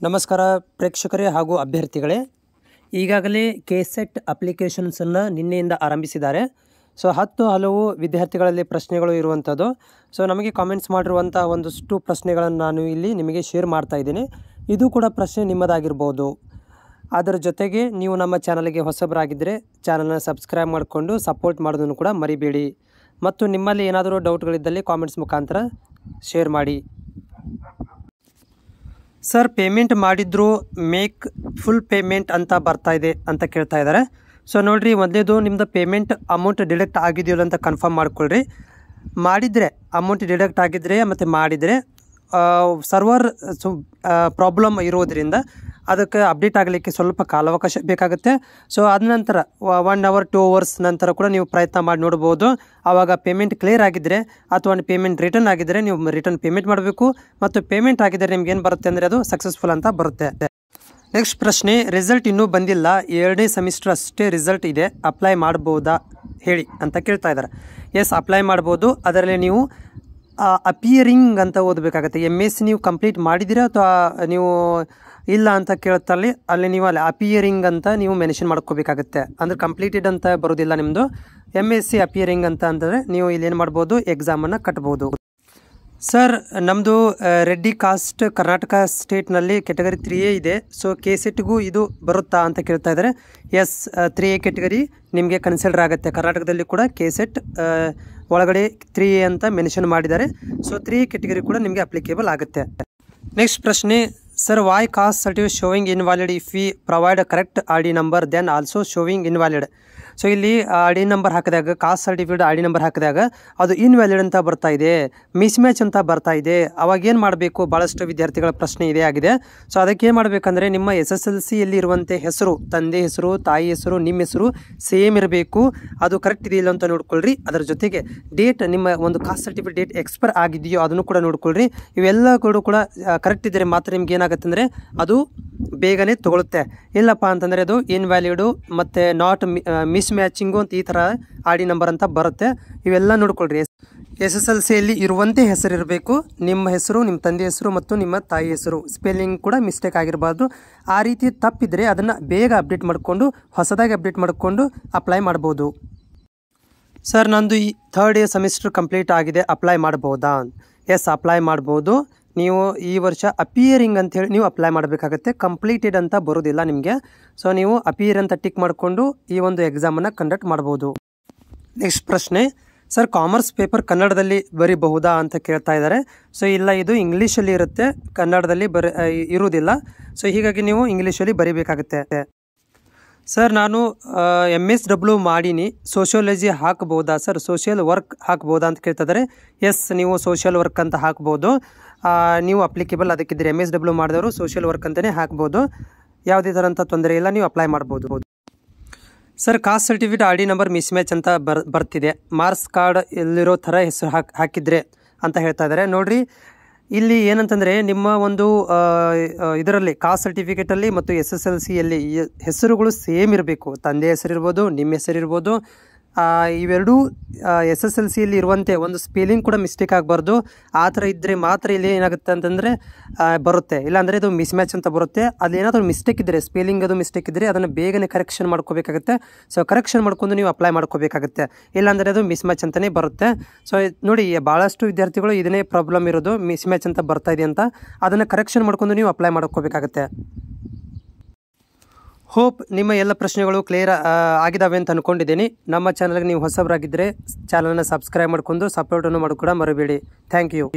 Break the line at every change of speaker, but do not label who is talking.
ನಮಸ್ಕಾರ ಪ್ರೇಕ್ಷಕರೇ ಹಾಗೂ ಅಭ್ಯರ್ಥಿಗಳೇ, ಈಗಾಗಲೇ ಕೆಸೆಟ್ ಅಪ್ಲಿಕೇಶನ್ಸನ್ನು ನಿನ್ನೆಯಿಂದ ಆರಂಭಿಸಿದ್ದಾರೆ. ಸೊ ಹಲವು ವಿದ್ಯಾರ್ಥಿಗಳಲ್ಲಿ ಪ್ರಶ್ನೆಗಳು ಇರುವಂಥದ್ದು. ಸೊ ನಮಗೆ ಕಾಮೆಂಟ್ಸ್ ಮಾಡಿರುವಂಥ ಒಂದಷ್ಟು ಪ್ರಶ್ನೆಗಳನ್ನು ನಾನು ಇಲ್ಲಿ ನಿಮಗೆ ಶೇರ್ ಮಾಡ್ತಾ ಇದ್ದೀನಿ. ಇದು ಕೂಡ ಪ್ರಶ್ನೆ ನಿಮ್ಮದಾಗಿರ್ಬೋದು. ಅದರ ಜೊತೆಗೆ ನೀವು ನಮ್ಮ ಚಾನಲ್ಗೆ ಹೊಸಬರಾಗಿದ್ದರೆ ಚಾನಲ್ನ ಸಬ್ಸ್ಕ್ರೈಬ್ ಮಾಡಿಕೊಂಡು ಸಪೋರ್ಟ್ ಮಾಡೋದನ್ನು ಕೂಡ ಮರಿಬೇಡಿ. ಮತ್ತು ನಿಮ್ಮಲ್ಲಿ ಏನಾದರೂ ಡೌಟ್ಗಳಿದ್ದಲ್ಲಿ ಕಾಮೆಂಟ್ಸ್ ಮುಖಾಂತರ ಶೇರ್ ಮಾಡಿ. ಸರ್, ಪೇಮೆಂಟ್ ಮಾಡಿದ್ರು ಮೇಕ್ ಫುಲ್ ಪೇಮೆಂಟ್ ಅಂತ ಬರ್ತಾ ಇದೆ ಅಂತ ಕೇಳ್ತಾ ಇದ್ದಾರೆ. ಸೊ ನೋಡಿರಿ, ಮೊದಲೇದು ನಿಮ್ಮದು ಪೇಮೆಂಟ್ ಅಮೌಂಟ್ ಡಿಡಕ್ಟ್ ಆಗಿದೆಯಲ್ಲ ಅಂತ ಕನ್ಫರ್ಮ್ ಮಾಡ್ಕೊಳ್ರಿ. ಮಾಡಿದರೆ ಅಮೌಂಟ್ ಡಿಡಕ್ಟ್ ಆಗಿದ್ದರೆ ಮತ್ತು ಮಾಡಿದರೆ ಸರ್ವರ್ ಪ್ರಾಬ್ಲಮ್ ಇರೋದರಿಂದ ಅದಕ್ಕೆ ಅಪ್ಡೇಟ್ ಆಗಲಿಕ್ಕೆ ಸ್ವಲ್ಪ ಕಾಲಾವಕಾಶ ಬೇಕಾಗುತ್ತೆ. ಸೊ ಅದ ನಂತರ 1 hour 2 hours ನಂತರ ಕೂಡ ನೀವು ಪ್ರಯತ್ನ ಮಾಡಿ ನೋಡ್ಬೋದು. ಆವಾಗ ಪೇಮೆಂಟ್ ಕ್ಲಿಯರ್ ಆಗಿದ್ದರೆ ಅಥವಾ ಪೇಮೆಂಟ್ ರಿಟರ್ನ್ ಆಗಿದ್ದರೆ ನೀವು ರಿಟರ್ನ್ ಪೇಮೆಂಟ್ ಮಾಡಬೇಕು. ಮತ್ತು ಪೇಮೆಂಟ್ ಆಗಿದ್ದರೆ ನಿಮ್ಗೆ ಏನು ಬರುತ್ತೆ ಅಂದರೆ ಅದು ಸಕ್ಸಸ್ಫುಲ್ ಅಂತ ಬರುತ್ತೆ. ನೆಕ್ಸ್ಟ್ ಪ್ರಶ್ನೆ, ರಿಸಲ್ಟ್ ಇನ್ನೂ ಬಂದಿಲ್ಲ, 2ನೇ ಸೆಮಿಸ್ಟರ್ ಅಷ್ಟೇ ರಿಸಲ್ಟ್ ಇದೆ, ಅಪ್ಲೈ ಮಾಡ್ಬೋದಾ ಹೇಳಿ ಅಂತ ಕೇಳ್ತಾ ಇದ್ದಾರೆ. ಎಸ್, ಅಪ್ಲೈ ಮಾಡ್ಬೋದು. ಅದರಲ್ಲಿ ನೀವು ಅಪಿಯರಿಂಗ್ ಅಂತ ಓದಬೇಕಾಗತ್ತೆ. MSc ನೀವು ಕಂಪ್ಲೀಟ್ ಮಾಡಿದ್ದೀರಾ ಅಥವಾ ನೀವು ಇಲ್ಲ ಅಂತ ಕೇಳ್ತಲ್ಲಿ ಅಲ್ಲಿ ನೀವು ಅಲ್ಲಿ ಅಪಿಯರಿಂಗ್ ಅಂತ ನೀವು ಮೆನ್ಷನ್ ಮಾಡ್ಕೋಬೇಕಾಗುತ್ತೆ. ಅಂದರೆ ಕಂಪ್ಲೀಟೆಡ್ ಅಂತ ಬರೋದಿಲ್ಲ ನಿಮ್ಮದು. MSc ಅಪಿಯರಿಂಗ್ ಅಂತ ಅಂದರೆ ನೀವು ಇಲ್ಲಿ ಏನು ಮಾಡ್ಬೋದು, ಎಕ್ಸಾಮನ್ನು ಕಟ್ಬೋದು. ಸರ್, ನಮ್ಮದು ರೆಡ್ಡಿ ಕಾಸ್ಟ್ ಕರ್ನಾಟಕ ಸ್ಟೇಟ್ನಲ್ಲಿ ಕ್ಯಾಟಗರಿ 3A ಇದೆ. ಸೊ ಕೆಸೆಟ್ಗೂ ಇದು ಬರುತ್ತಾ ಅಂತ ಕೇಳ್ತಾ ಇದ್ದಾರೆ. ಎಸ್, 3A ಕ್ಯಾಟಗರಿ ನಿಮಗೆ ಕನ್ಸಿಡರ್ ಆಗುತ್ತೆ. ಕರ್ನಾಟಕದಲ್ಲಿ ಕೂಡ ಕೆಸೆಟ್ ಒಳಗಡೆ 3A ಅಂತ ಮೆನ್ಷನ್ ಮಾಡಿದ್ದಾರೆ. ಸೊ 3A ಕ್ಯಾಟಗರಿ ಕೂಡ ನಿಮಗೆ ಅಪ್ಲಿಕೇಬಲ್ ಆಗುತ್ತೆ. ನೆಕ್ಸ್ಟ್ ಪ್ರಶ್ನೆ, sir, why caste certificate showing invalid if we provide correct ID number then also showing invalid. So ಇಲ್ಲಿ ID ನಂಬರ್ ಹಾಕಿದಾಗ, ಕಾಸ್ಟ್ ಸರ್ಟಿಫಿಕೇಟ್ ID ನಂಬರ್ ಹಾಕಿದಾಗ ಅದು ಇನ್ವ್ಯಾಲಿಡ್ ಅಂತ ಬರ್ತಾ ಇದೆ, ಮಿಸ್ ಮ್ಯಾಚ್ ಅಂತ ಬರ್ತಾ ಇದೆ. ಅವಾಗ ಏನು ಮಾಡಬೇಕು, ಭಾಳಷ್ಟು ವಿದ್ಯಾರ್ಥಿಗಳ ಪ್ರಶ್ನೆ ಇದೇ ಆಗಿದೆ. ಸೊ ಅದಕ್ಕೆ ಏನು ಮಾಡಬೇಕಂದ್ರೆ ನಿಮ್ಮ SSLCಯಲ್ಲಿ ಇರುವಂತೆ ಹೆಸರು, ತಂದೆ ಹೆಸರು, ತಾಯಿ ಹೆಸರು, ನಿಮ್ಮ ಹೆಸರು ಸೇಮ್ ಇರಬೇಕು. ಅದು ಕರೆಕ್ಟ್ ಇದೆಯಿಲ್ಲ ಅಂತ ನೋಡ್ಕೊಳ್ರಿ. ಅದರ ಜೊತೆಗೆ ಡೇಟ್, ನಿಮ್ಮ ಒಂದು ಕಾಸ್ಟ್ ಸರ್ಟಿಫಿಕೇಟ್ ಡೇಟ್ ಎಕ್ಸ್ಪೈರ್ ಆಗಿದೆಯೋ ಅದನ್ನು ಕೂಡ ನೋಡ್ಕೊಳ್ರಿ. ಇವೆಲ್ಲ ಕೂಡ ಕರೆಕ್ಟ್ ಇದ್ದರೆ ಮಾತ್ರ ನಿಮ್ಗೆ ಏನಾಗುತ್ತೆ ಅಂದರೆ ಅದು ಬೇಗನೆ ತಗೊಳುತ್ತೆ. ಇಲ್ಲಪ್ಪ ಅಂತಂದರೆ ಅದು ಇನ್ವ್ಯಾಲಿಡು ಮತ್ತು ನಾಟ್ ಮಿಸ್ ಮ್ಯಾಚಿಂಗು ಅಂತ ಈ ಥರ ID ನಂಬರ್ ಅಂತ ಬರುತ್ತೆ. ಇವೆಲ್ಲ ನೋಡ್ಕೊಳ್ರಿ. SSLCಯಲ್ಲಿ ಇರುವಂತೆ ಹೆಸರಿರಬೇಕು, ನಿಮ್ಮ ಹೆಸರು, ನಿಮ್ಮ ತಂದೆ ಹೆಸರು ಮತ್ತು ನಿಮ್ಮ ತಾಯಿ ಹೆಸರು. ಸ್ಪೆಲ್ಲಿಂಗ್ ಕೂಡ ಮಿಸ್ಟೇಕ್ ಆಗಿರಬಾರ್ದು. ಆ ರೀತಿ ತಪ್ಪಿದರೆ ಅದನ್ನು ಬೇಗ ಅಪ್ಡೇಟ್ ಮಾಡಿಕೊಂಡು ಹೊಸದಾಗಿ ಅಪ್ಡೇಟ್ ಮಾಡಿಕೊಂಡು ಅಪ್ಲೈ ಮಾಡ್ಬೋದು. ಸರ್, ನಂದು ಈ 3rd year ಸೆಮಿಸ್ಟರ್ ಕಂಪ್ಲೀಟ್ ಆಗಿದೆ, ಅಪ್ಲೈ ಮಾಡ್ಬೋದಾ? ಎಸ್, ಅಪ್ಲೈ ಮಾಡ್ಬೋದು. ನೀವು ಈ ವರ್ಷ ಅಪಿಯರಿಂಗ್ ಅಂಥೇಳಿ ನೀವು ಅಪ್ಲೈ ಮಾಡಬೇಕಾಗತ್ತೆ. ಕಂಪ್ಲೀಟೆಡ್ ಅಂತ ಬರೋದಿಲ್ಲ ನಿಮಗೆ. ಸೊ ನೀವು ಅಪಿಯರ್ ಅಂತ ಟಿಕ್ ಮಾಡಿಕೊಂಡು ಈ ಒಂದು ಎಕ್ಸಾಮನ್ನು ಕಂಡಕ್ಟ್ ಮಾಡ್ಬೋದು. ನೆಕ್ಸ್ಟ್ ಪ್ರಶ್ನೆ, ಸರ್, ಕಾಮರ್ಸ್ ಪೇಪರ್ ಕನ್ನಡದಲ್ಲಿ ಬರೀಬಹುದಾ ಅಂತ ಕೇಳ್ತಾ ಇದ್ದಾರೆ. ಸೊ ಇಲ್ಲ, ಇದು ಇಂಗ್ಲೀಷಲ್ಲಿ ಇರುತ್ತೆ, ಕನ್ನಡದಲ್ಲಿ ಇರುವುದಿಲ್ಲ. ಸೊ ಹೀಗಾಗಿ ನೀವು ಇಂಗ್ಲೀಷಲ್ಲಿ ಬರೀಬೇಕಾಗುತ್ತೆ. ಸರ್, ನಾನು MSW ಮಾಡೀನಿ, ಸೋಷಿಯಾಲಜಿ ಹಾಕ್ಬೋದಾ ಸರ್? ಸೋಷಿಯಲ್ ವರ್ಕ್ ಹಾಕ್ಬೋದಾ ಅಂತ ಕೇಳ್ತಿದ್ದಾರೆ. ಎಸ್, ನೀವು ಸೋಷಿಯಲ್ ವರ್ಕ್ ಅಂತ ಹಾಕ್ಬೋದು. ನೀವು ಅಪ್ಲಿಕೇಬಲ್ ಅದಕ್ಕಿದ್ರೆ MSW ಮಾಡಿದವರು ಸೋಷಿಯಲ್ ವರ್ಕ್ ಅಂತಲೇ ಹಾಕ್ಬೋದು. ಯಾವುದೇ ಥರಂಥ ತೊಂದರೆ ಇಲ್ಲ, ನೀವು ಅಪ್ಲೈ ಮಾಡ್ಬೋದು. Sir, cost certificate ID number miss match ಅಂತ ಬರ್ತಿದೆ, ಮಾರ್ಕ್ಸ್ ಕಾರ್ಡ್ ಎಲ್ಲಿರೋ ಥರ ಹೆಸರು ಹಾಕಿದ್ರೆ ಅಂತ ಹೇಳ್ತಾ ಇದ್ದಾರೆ. ನೋಡಿರಿ, ಇಲ್ಲಿ ಏನಂತಂದರೆ ನಿಮ್ಮ ಒಂದು ಇದರಲ್ಲಿ ಕಾಸ್ಟ್ ಸರ್ಟಿಫಿಕೇಟಲ್ಲಿ ಮತ್ತು SSLCಯಲ್ಲಿ ಹೆಸರುಗಳು ಸೇಮ್ ಇರಬೇಕು. ತಂದೆ ಹೆಸರಿರ್ಬೋದು, ನಿಮ್ಮ ಹೆಸರಿರ್ಬೋದು. ಇವೆರಡೂ SSLCಯಲ್ಲಿ ಇರುವಂತೆ ಒಂದು ಸ್ಪೆಲ್ಲಿಂಗ್ ಕೂಡ ಮಿಸ್ಟೇಕ್ ಆಗಬಾರ್ದು. ಆ ಥರ ಇದ್ದರೆ ಮಾತ್ರ ಇಲ್ಲಿ ಏನಾಗುತ್ತೆ ಅಂತಂದರೆ ಬರುತ್ತೆ. ಇಲ್ಲಾಂದರೆ ಇದು ಮಿಸ್ ಮ್ಯಾಚ್ ಅಂತ ಬರುತ್ತೆ. ಅಲ್ಲಿ ಏನಾದರೂ ಮಿಸ್ಟೇಕ್ ಇದ್ದರೆ, ಸ್ಪೆಲ್ಲಿಂಗ್ ಅದು ಮಿಸ್ಟೇಕ್ ಇದ್ದರೆ ಅದನ್ನು ಬೇಗನೆ ಕರೆಕ್ಷನ್ ಮಾಡ್ಕೋಬೇಕಾಗುತ್ತೆ. ಸೊ ಕರೆಕ್ಷನ್ ಮಾಡ್ಕೊಂಡು ನೀವು ಅಪ್ಲೈ ಮಾಡ್ಕೋಬೇಕಾಗುತ್ತೆ. ಇಲ್ಲಾಂದರೆ ಅದು ಮಿಸ್ ಮ್ಯಾಚ್ ಅಂತಲೇ ಬರುತ್ತೆ. ಸೊ ನೋಡಿ, ಭಾಳಷ್ಟು ವಿದ್ಯಾರ್ಥಿಗಳು ಇದನ್ನೇ ಪ್ರಾಬ್ಲಮ್ ಇರೋದು, ಮಿಸ್ ಮ್ಯಾಚ್ ಅಂತ ಬರ್ತಾ ಇದೆ ಅಂತ. ಅದನ್ನು ಕರೆಕ್ಷನ್ ಮಾಡ್ಕೊಂಡು ನೀವು ಅಪ್ಲೈ ಮಾಡ್ಕೋಬೇಕಾಗುತ್ತೆ. ಹೋಪ್ ನಿಮ್ಮ ಎಲ್ಲ ಪ್ರಶ್ನೆಗಳು ಕ್ಲಿಯರ್ ಆಗಿದ್ದಾವೆ ಅಂತ ಅಂದ್ಕೊಂಡಿದ್ದೀನಿ. ನಮ್ಮ ಚಾನಲ್ಗೆ ನೀವು ಹೊಸಬರಾಗಿದ್ದರೆ ಚಾನಲನ್ನು ಸಬ್ಸ್ಕ್ರೈಬ್ ಮಾಡ್ಕೊಂಡು ಸಪೋರ್ಟನ್ನು ಮಾಡಿ ಕೂಡ ಮರಿಬೇಡಿ. Thank you.